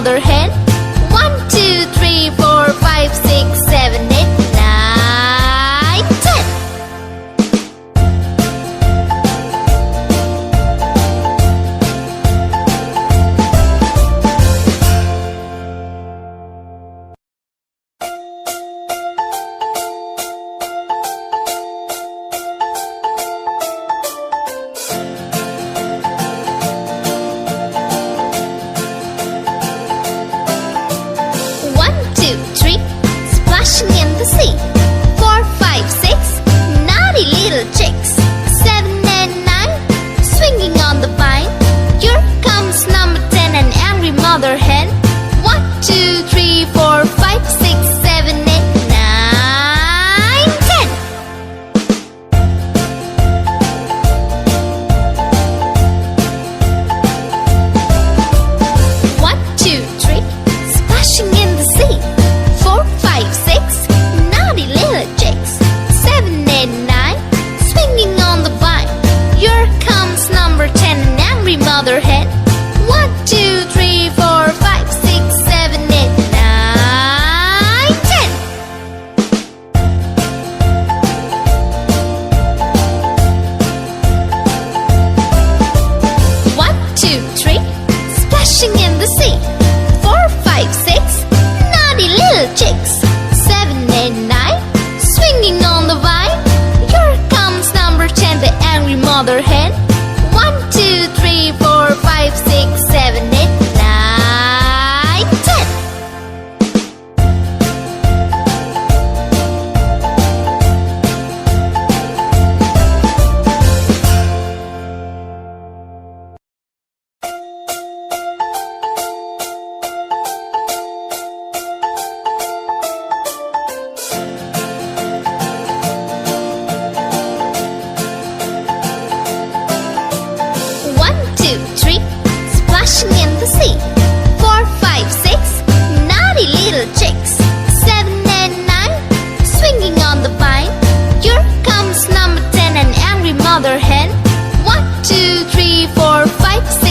mother hen. 1, 2, 3, 4, 5, 6, 7, 8, 9, 10. Splashing in the sea. 4, 5, 6, naughty little chicks. 7 and 9, swinging on the vine. Here comes number 10, an angry mother hen. 1, 2, 3, 4, 5, 6, 7, 8, 9, 10. 1, 2, 3, splashing in the sea. 4, 5, 6, naughty little chicks. 7 and 9, swinging on the vine. Here comes number 10, an angry mother hen. 1, 2, 3, 4, 5, 6, 7, 8, 9, 10. 1, 2, 3, splashing in the sea. 4, 5, 6, naughty little chicks. 7 and 9, swinging on the vine. Here comes number 10, the angry mother hen.